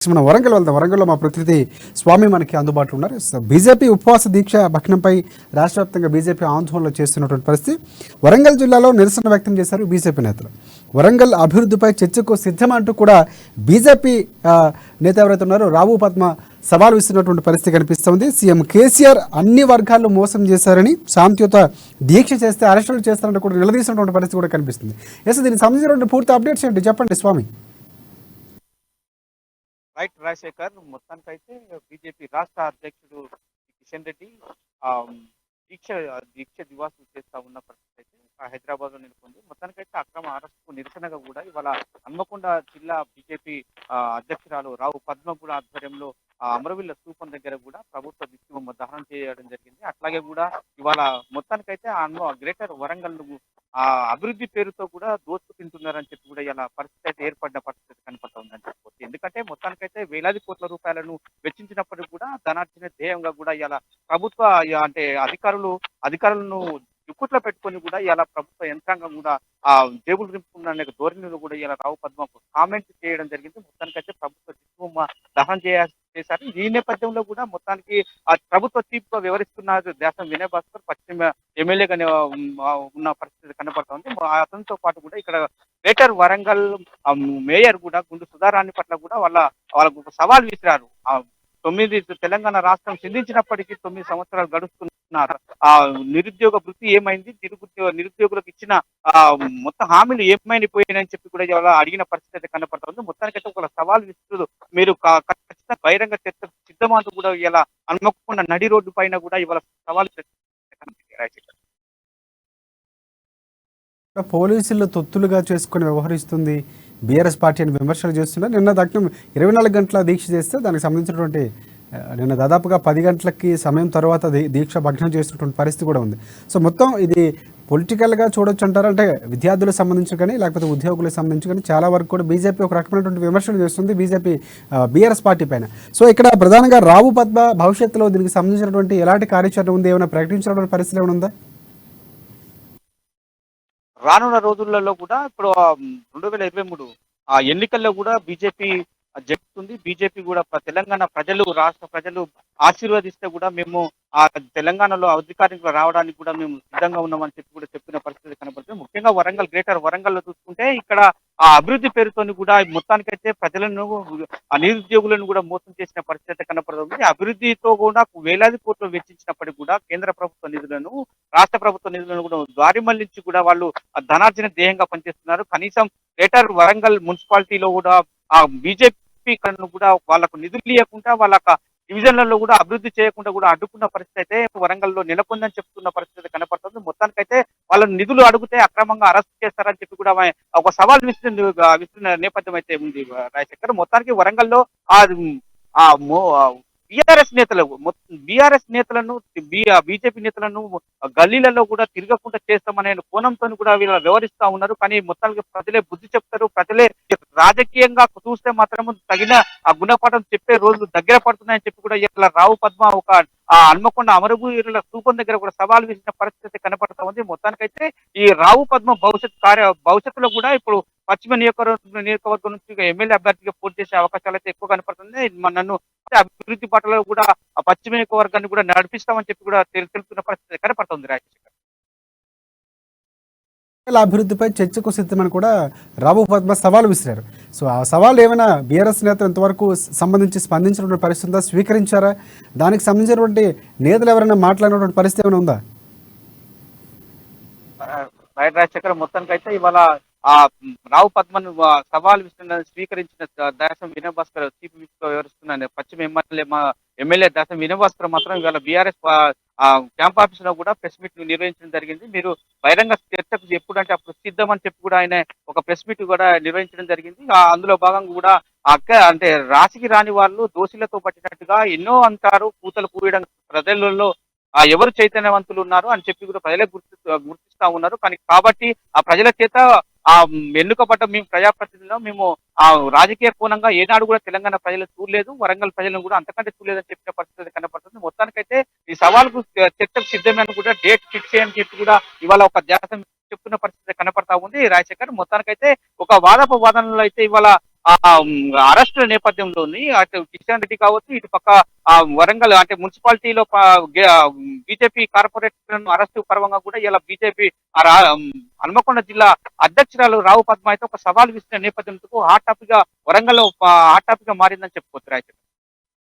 మనం వరంగల్ వెళ్దాం. వరంగల్లో మా ప్రతినిధి స్వామి మనకి అందుబాటులో ఉన్నారు. బీజేపీ ఉపవాస దీక్ష భగ్నంపై రాష్ట్ర వ్యాప్తంగా బీజేపీ ఆందోళనలు చేస్తున్నటువంటి పరిస్థితి. వరంగల్ జిల్లాలో నిరసన వ్యక్తం చేశారు బీజేపీ నేతలు. వరంగల్ అభివృద్ధిపై చర్చకు సిద్ధమంటూ కూడా బీజేపీ నేత ఎవరైతే ఉన్నారో రావు పద్మ సవాల్ విస్తున్నటువంటి పరిస్థితి కనిపిస్తోంది. సీఎం కేసీఆర్ అన్ని వర్గాల్లో మోసం చేశారని, శాంతియుత దీక్ష చేస్తే అరెస్టులు చేస్తారంటూ కూడా నిలదీసినటువంటి పరిస్థితి కూడా కనిపిస్తుంది. ఎస్, దీనికి సంబంధించినటువంటి పూర్తి అప్డేట్స్ ఏంటి చెప్పండి స్వామి. రైట్ రాజశేఖర్, మొత్తానికైతే బీజేపీ రాష్ట్ర అధ్యక్షుడు కిషన్ రెడ్డి ఆ దీక్ష దీక్ష దివాసులు చేస్తా ఉన్న పరిస్థితి అయితే హైదరాబాద్ లో నెలకొంది. మొత్తానికైతే అక్రమ అరెస్టుకు నిరసనగా కూడా ఇవాళ హన్మకొండ జిల్లా బీజేపీ అధ్యక్షురాలు రావు పద్మ కూడా ఆధ్వర్యంలో అమరవీళ్ళ స్థూపం దగ్గర కూడా ప్రభుత్వ దిష్టిబొమ్మ దహనం చేయడం జరిగింది. అట్లాగే కూడా ఇవాళ మొత్తానికైతే గ్రేటర్ వరంగల్ ఆ అభివృద్ధి పేరుతో కూడా దోచుకు తింటున్నారని చెప్పి కూడా ఇలా పరిస్థితి అయితే ఏర్పడిన పరిస్థితి కనపడతా ఉందని చెప్పవచ్చు. ఎందుకంటే మొత్తానికైతే వేలాది కోట్ల రూపాయలను వెచ్చించినప్పటికీ కూడా ధనార్జన ధ్యేయంగా కూడా ఇలా ప్రభుత్వ అంటే అధికారులను చుక్కుట్లో పెట్టుకొని కూడా ఇలా ప్రభుత్వ యంత్రాంగం కూడా ఆ జేబులు నింపుకున్న ధోరణిలో కూడా ఇలా రావు పద్మకు కామెంట్ చేయడం జరిగింది. మొత్తానికైతే ప్రభుత్వ దిష్టిబొమ్మ దహనం చేశారు. ఈ నేపథ్యంలో కూడా మొత్తానికి ఆ ప్రభుత్వ చీఫ్ గా వ్యవహరిస్తున్నారు దాసం వినయ్ భాస్కర్ పశ్చిమ ఎమ్మెల్యేగా ఉన్న పరిస్థితి కనబడుతోంది. అతనితో పాటు కూడా ఇక్కడ గ్రేటర్ వరంగల్ మేయర్ కూడా గుండు సుధారాణి పట్ల కూడా వాళ్ళకు ఒక సవాల్ విసిరారు. 9 తెలంగాణ రాష్ట్రం చెందించినప్పటికీ 9 సంవత్సరాలు గడుస్తున్నారు. ఆ నిరుద్యోగ వృత్తి ఏమైంది, నిరుద్యోగులకు ఇచ్చిన మొత్తం హామీలు ఏమైపోయినాయని చెప్పి కూడా ఇవాళ అడిగిన పరిస్థితి అయితే కనపడుతుంది. మొత్తానికైతే ఒక సవాల్ విస్తృత మీరు ఖచ్చితంగా బహిరంగ చర్చ సిద్ధమంటూ కూడా ఇలా హన్మకొండ నడి రోడ్డు పైన కూడా ఇవాళ సవాల్ పోలీసులు తొత్తులుగా చేసుకుని వ్యవహరిస్తుంది బీఆర్ఎస్ పార్టీ అని విమర్శలు చేస్తున్నారు. నిన్న దక్షిణం 24 గంటల దీక్ష చేస్తే దానికి సంబంధించినటువంటి నిన్న దాదాపుగా 10 గంటలకి సమయం తర్వాత దీక్ష భగ్నం చేసినటువంటి పరిస్థితి కూడా ఉంది. సో మొత్తం ఇది పొలిటికల్గా చూడొచ్చు అంటారు. అంటే విద్యార్థులకు సంబంధించి కానీ లేకపోతే ఉద్యోగులకు సంబంధించి కానీ చాలా వరకు కూడా బీజేపీ ఒక రకమైనటువంటి విమర్శలు చేస్తుంది బీఆర్ఎస్ పార్టీ పైన. సో ఇక్కడ ప్రధానంగా రావు పద్మ భవిష్యత్తులో దీనికి సంబంధించినటువంటి ఎలాంటి కార్యాచరణ ఉంది, ఏమైనా ప్రకటించినటువంటి పరిస్థితి ఏమైనా ఉందా? రానున్న రోజులలో కూడా ఇప్పుడు 2023 ఎన్నికల్లో కూడా బీజేపీ జరుగుతుంది. బీజేపీ కూడా తెలంగాణ ప్రజలు, రాష్ట్ర ప్రజలు ఆశీర్వదిస్తే కూడా మేము ఆ తెలంగాణలో అధికారంలో రావడానికి కూడా మేము సిద్ధంగా ఉన్నామని చెప్పి కూడా చెప్పిన పరిస్థితి కనబడుతుంది. ముఖ్యంగా వరంగల్, గ్రేటర్ వరంగల్ లో చూసుకుంటే ఇక్కడ ఆ అభివృద్ధి పేరుతోని కూడా మొత్తానికైతే ప్రజలను నిరుద్యోగులను కూడా మోసం చేసిన పరిస్థితి కనపడుతుంది. అభివృద్ధితో కూడా వేలాది కోట్లు వెచ్చించినప్పటికీ కూడా కేంద్ర ప్రభుత్వ నిధులను, రాష్ట్ర ప్రభుత్వ నిధులను కూడా దారి మళ్లించి కూడా వాళ్ళు ధనార్జన ధ్యేయంగా పనిచేస్తున్నారు. కనీసం గ్రేటర్ వరంగల్ మున్సిపాలిటీలో కూడా ఆ బీజేపీ కూడా వాళ్ళకు నిధులు ఇవ్వకుండా వాళ్ళ డివిజన్లలో కూడా అభివృద్ధి చేయకుండా కూడా అడ్డుకున్న పరిస్థితి అయితే వరంగల్లో నెలకొందని చెప్తున్న పరిస్థితి కనపడుతుంది. మొత్తానికైతే వాళ్ళ నిధులు అడిగితే అక్రమంగా అరెస్ట్ చేస్తారని చెప్పి కూడా ఒక సవాల్ విస్తున్న నేపథ్యం అయితే ఉంది రాజశేఖర్. మొత్తానికి వరంగల్లో బీఆర్ఎస్ నేతలను బీజేపీ నేతలను గల్లీలలో కూడా తిరగకుండా చేస్తామనే కోణంతో కూడా వీళ్ళు వ్యవహరిస్తా ఉన్నారు. కానీ మొత్తానికి ప్రజలే బుద్ధి చెప్తారు. ప్రజలే రాజకీయంగా చూస్తే మాత్రం తగిన గుణపాఠం చెప్పే రోజులు దగ్గర పడుతున్నాయని చెప్పి కూడా ఇలా రావు పద్మ ఒక హన్మకొండ అమరవీరుల స్థూపం దగ్గర కూడా సవాల్ విసిన పరిస్థితి కనపడతా ఉంది. మొత్తానికైతే ఈ రావు పద్మ భవిష్యత్తులో కూడా ఇప్పుడు పశ్చిమ నియోజకవర్గం నుంచి ఎమ్మెల్యే అభ్యర్థిగా పోటీ చేసే అవకాశాలు అయితే ఎక్కువ కనపడుతుంది. నన్ను అభివృద్ధి పట్ల కూడా పశ్చిమ నియోజకవర్గాన్ని కూడా నడిపిస్తామని చెప్పి కూడా తెలుపుతున్న పరిస్థితి కనపడుతుంది రాజశేఖర్. అభివృద్ధిపై చర్చకు సిద్ధమని కూడా రావు పద్మ సవాల్ విసిరారు. సో ఆ సవాల్ ఏమైనా బీఆర్ఎస్ నేతలు ఇంతవరకు సంబంధించి స్పందించినటువంటి పరిస్థితి ఉందా, స్వీకరించారా? దానికి సంబంధించినటువంటి నేతలు ఎవరైనా మాట్లాడినటువంటి పరిస్థితి ఏమైనా ఉందా? రాజశేఖర్, మొత్తానికైతే ఇవాళ రావు పద్మను సవాల్ స్వీకరించిన దాసం వినయ్ భాస్కర్ చీఫ్ విప్ గా వ్యవహరిస్తున్న పశ్చిమ ఎమ్మెల్యే దాసం వినయ్ భాస్కర్ మాత్రం ఇవాళ బీఆర్ఎస్ క్యాంప్ ఆఫీస్ లో కూడా ప్రెస్ మీట్ నిర్వహించడం జరిగింది. మీరు బహిరంగ చర్చకు ఎప్పుడంటే అప్పుడు సిద్ధమని చెప్పి కూడా ఆయన ఒక ప్రెస్ మీట్ కూడా నిర్వహించడం జరిగింది. అందులో భాగంగా కూడా అంటే రాశికి రాని వాళ్ళు దోషులతో పట్టినట్టుగా ఎన్నో అంటారు, కూతలు కూయడం ప్రజలలో ఎవరు చైతన్యవంతులు ఉన్నారు అని చెప్పి కూడా ప్రజలే గుర్తిస్తా ఉన్నారు. కానీ కాబట్టి ఆ ప్రజల చేత ఎన్నుకబడ్డ మేము ప్రజాప్రతినిధులు, మేము రాజకీయ కోణంగా ఏనాడు కూడా తెలంగాణ ప్రజలు చూడలేదు, వరంగల్ ప్రజలను కూడా అంతకంటే చూడలేదని చెప్పిన పరిస్థితి కనపడుతుంది. మొత్తానికైతే ఈ సవాల్కు చర్చకు సిద్ధమని కూడా డేట్ ఫిక్స్ చేయని చెప్పి కూడా ఇవాళ ఒక జాతకం చెప్తున్న పరిస్థితి కనపడతా ఉంది రాజశేఖర్. మొత్తానికైతే ఒక వాదనలో అయితే ఇవాళ అరెస్టుల నేపథ్యంలోని అటు కిషన్ రెడ్డి కావచ్చు, ఇటు పక్క వరంగల్ అంటే మున్సిపాలిటీలో బీజేపీ కార్పొరేటర్లను అరెస్టు పర్వంగా కూడా ఇలా బీజేపీ హన్మకొండ జిల్లా అధ్యక్షురాలు రావు పద్మ అయితే ఒక సవాల్ విసిన నేపథ్యంతో హాట్ టాపిక్ గా వరంగల్ హాట్ టాపిక్ గా మారిందని చెప్పుకోవచ్చు.